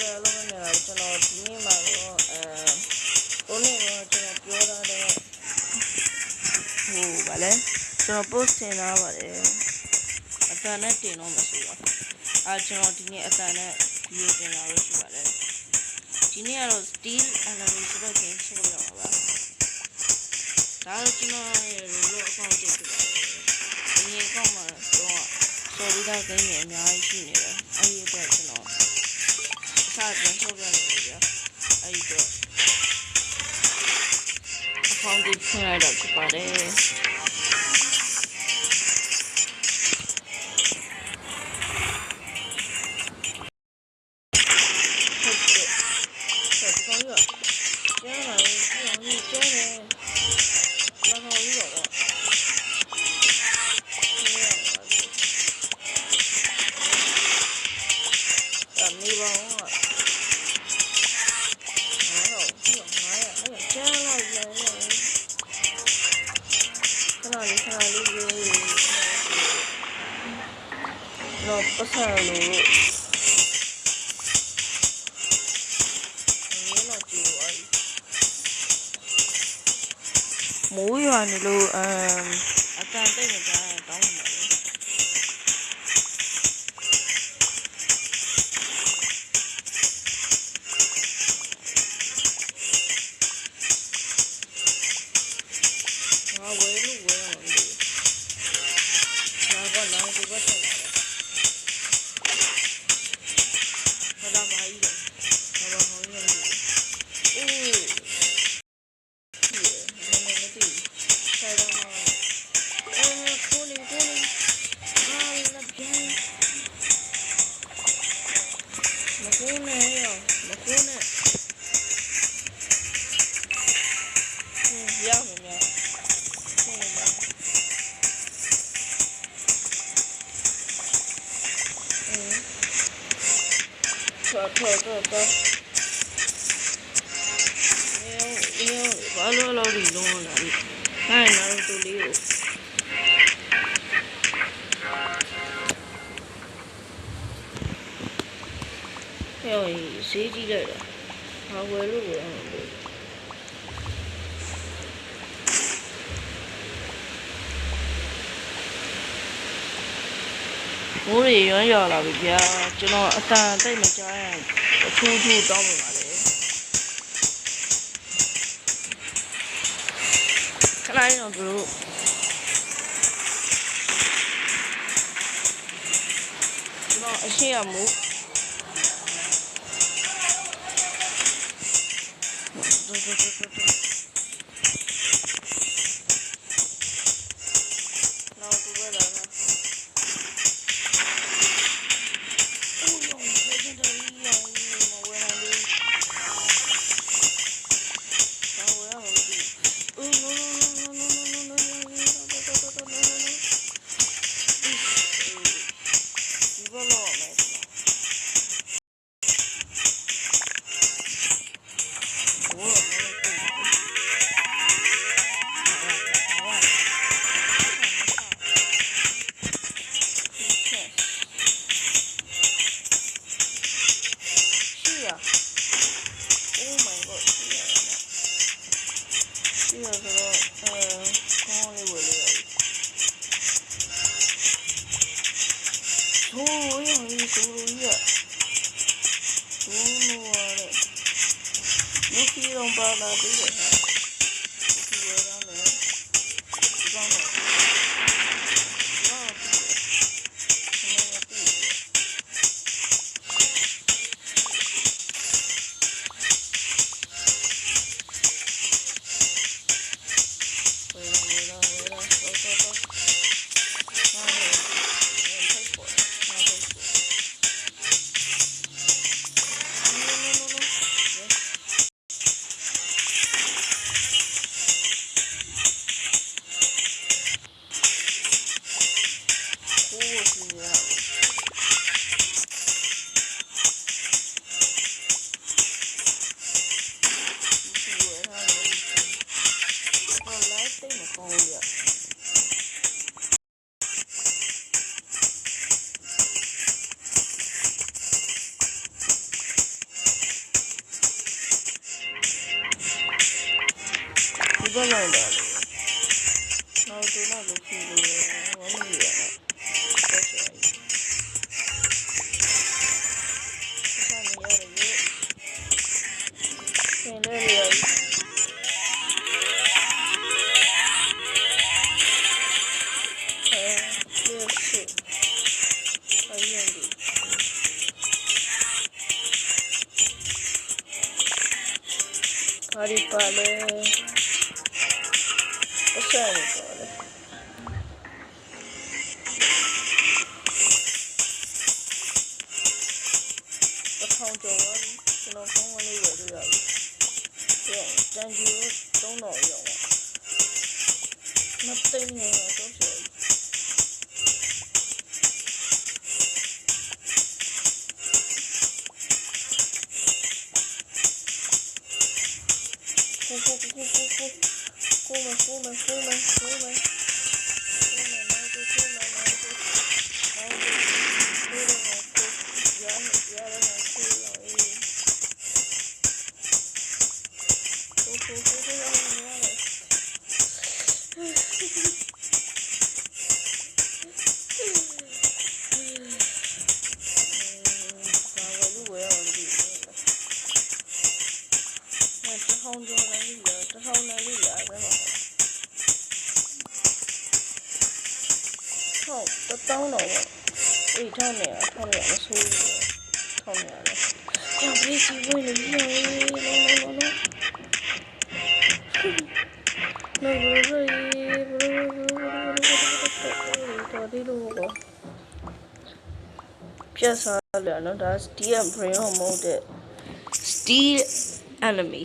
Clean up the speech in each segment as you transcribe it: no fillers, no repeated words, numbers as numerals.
ကလုံးမများကျွန်တော်ဒီနေ့မှာတော့ကိုနေတော့ကျွန်တော်ပြောထားတဲ့ဟိုဗာလဲကျွန်တော် post တင်ထားပါတယ်အတန်နဲ့တင်တော့မှာဆိုတော့ကျွန်တော်ဒီနေ့အတန်နဲ့ video တင်လာလို့ရှိပါတယ်ဒီနေ့ကတော့ steel enemy ဆိုတဲ့ game ရှင်းပြရမှာပါဒါတော့ကျွန်တော်ရဲ့ Roblox account တင်ပြပါတယ်ဒီနေ့ကောက်မှာတော့ sorry ဒါ game တွေအများကြီးရှိနေတယ်အဲ့ဒီအတွက်ကျွန်တော်အစားပြန်ရှင်းပြနေတယ်ဗျအဲ့ဒီတော့ account တင်ဖွင့်လိုက်တော့ဖြစ်ပါတယ်တော့ပတ်စံလို့မိုးရွာနေလို့အတန်တိတ်မကြမ်းတောင်းနေတယ်ဝဲလို့ဝဲအောင်လို့ငါကနောက်ဒီဘက်တက်လာဘာကြီးလဲဘာဟောင်းနေလဲအိုးဒီမမတိဆိုင်တော့ကိုနေဟာလာပြန်မကိုနေရောမကိုနေရမယ်များတော့ဘာလို့ဒီလုံးလာပြီအဲ့နာရူတိုလေးကိုဟဲ့ဈေးကြီးလိုက်တာဘာဝယ်လို့ဝယ်အောင်လို့မိုးရေရွံ့ရွာလာပြီဗျာကျွန်တော်အတန်တိတ်မကြားရင်အထူးတောင်းပါလေခဏလေးတော့တို့ကျွန်တော်အရှိရမို့ super line ပါလေနောက်တော့တော့လို့ရှိလို့ဝမ်းနေရတော့ဆက်ရည်ဆက်နေရတယ်ဆင်းလဲရည်ဘာဒီပါလဲပတ်စံနေပါလေတစ်ထောင်ကျော်ပါကျွန်တော်ဖုန်းကလေးရလို့ရပြီတန်ကြီးကို3000ရောက်ပါမသိနေတော့ဆိုတောင်းတော့အေးထောင်းနေမဆိုးထောင်းနေရတယ်ကြောက်ပြီးစီဝင်နေပြီနော်တော်ဒီလိုပေါ့ပြတ်စားတယ်နော်ဒါ Steel Brain မဟုတ်တဲ့ Steel Enemy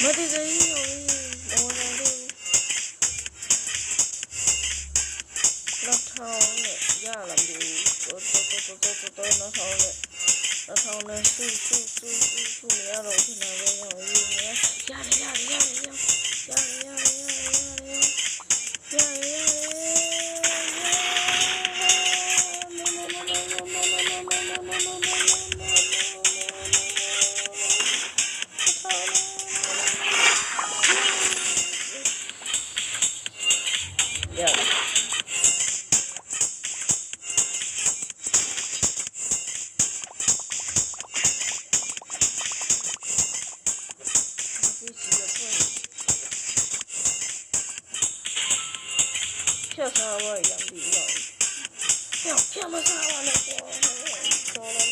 မတိကကြီးရောလောလောလောက်ထောင်းနဲ့ရလာပြီတော်နောက်ထောင်းနဲ့ဆူမရတော့ဒီနာပဲရောဖြတ်စားပါရံပြီးရောဖြတ်မစားပါနဲ့ပေါ်တော့လည်း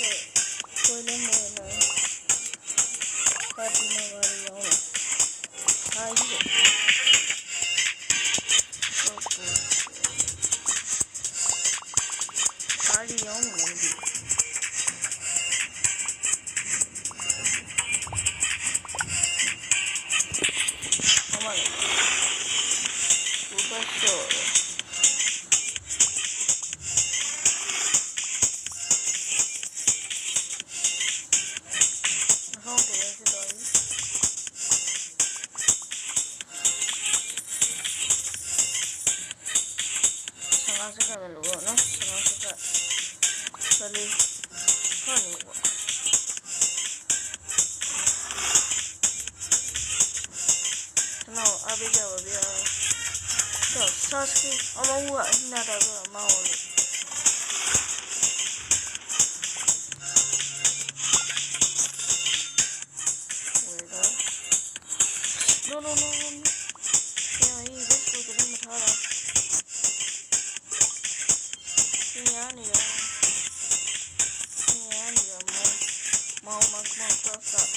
ကိုယ်လည်းမနေပါတီနေပါရောအားကြီးအားကြီးရောင်းနေတယ်အပေးကြပါဗျာဆော့ဆော့စကီအမောကနာတာကအမောလို့ဝေတော့ noညာရေးဘစ်ကိုတည်းမထားတော့ညာနေတော့မောင်ဆော့ဆော့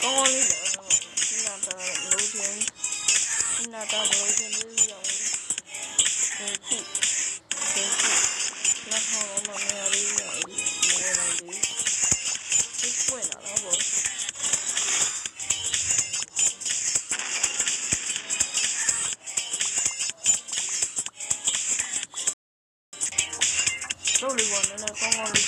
ကောင်းလေးတော့နာတာလို့ချင်းလက်ထောင်လုံးမမြရလေးရမောနေလေးဒီပွင့်လာတော့ဘောတော့လေးကောင်းလေး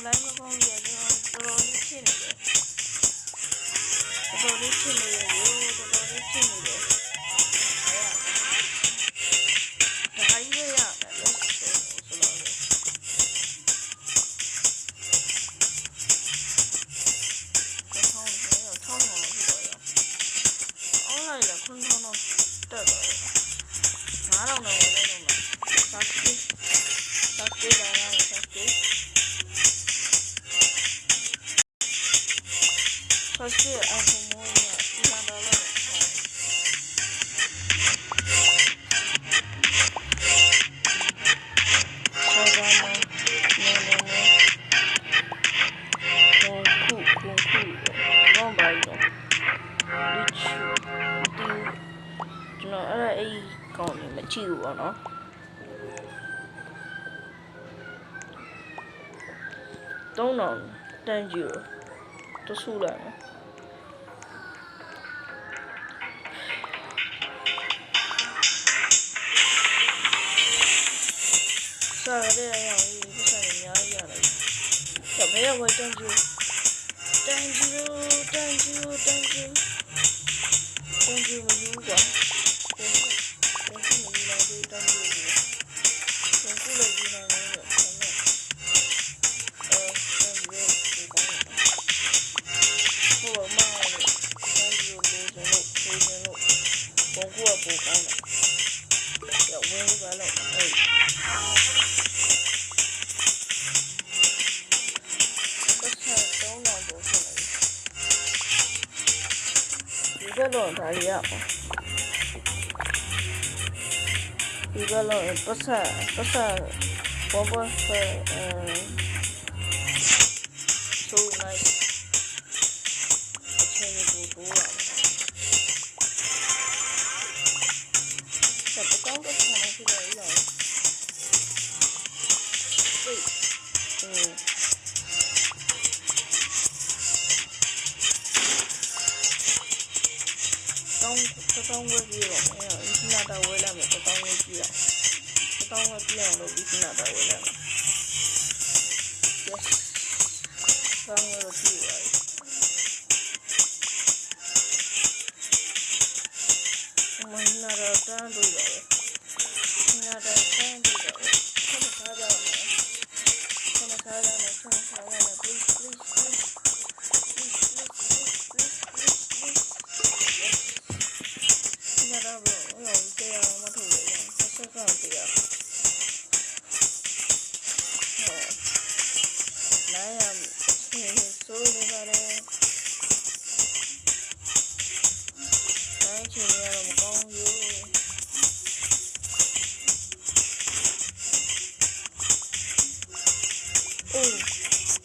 လိုက်မကောင်းရတော့တော်တော်လေးဖြစ်နေတယ်တော်တော်လေးဖြစ်နေတယ်တော်တော်လေးဖြစ်နေတယ်ဒါကြီးရရတယ်လို့ဆိုလို့ခွန်းထောင်းတော့တက်တော့9000တော့ဝင်နေတော့မှာဆက်ပြေးလာရတယ်ဆက်ပြေးအခုမိုးရဒီမှာတော့လည်းဆောဒါမနော်ဘောပါတော့ကျွန်တော်အဲ့ကောင်နေမကြည့်ဘူးပေါ့နော်3000တန်ကြီးတဆူလာနော်စားရတဲ့ရောင်ကြီးပတ်စံအများကြီးရတယ်ဒါဘယ်ရောက်ဝတန်ကြီးမယူကွာကိုယူမယူလာသေးတန်ကြီးကိုကူလိုက်ယူလာတယ်တန်ကြီးဟိုမှာတန်ကြီးကိုလိုချင်လို့ကိုကူကပိုကောင်းတယ်ရောက်ဝင်းပါတော့အဲ့ဒီကတော့ဒါရအောင်ဒီကတော့ပတ်စဘောဘောso nice အချိန်ကိုတိုးလာတယ်စက်ကောင်းတော့ဆက်နေကြတယ်ရောတောင်းဝဲပြီးတော့အဲ့ဒီနာတာဝဲလာမယ်တောင်းဝဲပြီးတော့တောင်းဝဲပြီးအောင်လုပ်ပြီးနာတာဝဲလာမယ် yes တောင်းဝဲလို့ပြီးပါပြီမင်းနာတာတန်းလို့ရတယ်နာတာတန်းလို့ရတယ်ဆက်စားကြအောင်ဆက်စားကြမယ် please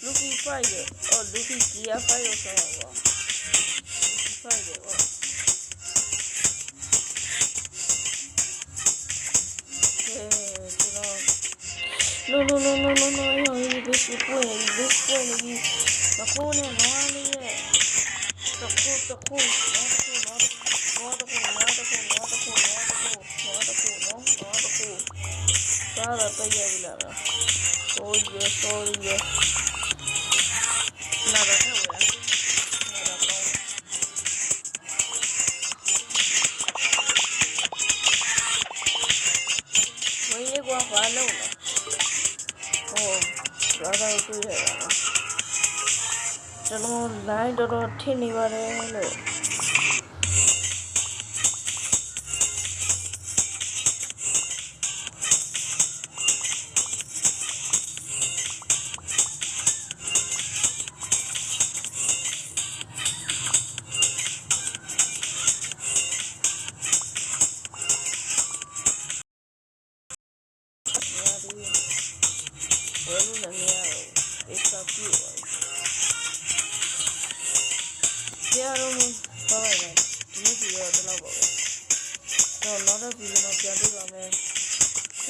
Lucky Friday or Lucky Gear Friday or something. Friday or no, this point, the phone and one year. The cool, Oh yes, sorry, yes. Nada te voy a hacer. Nada todo. Voy a llegar a jugarle uno. Oh, rara de tu idea, ¿no? Yo no like the tiny barrel.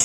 Oh,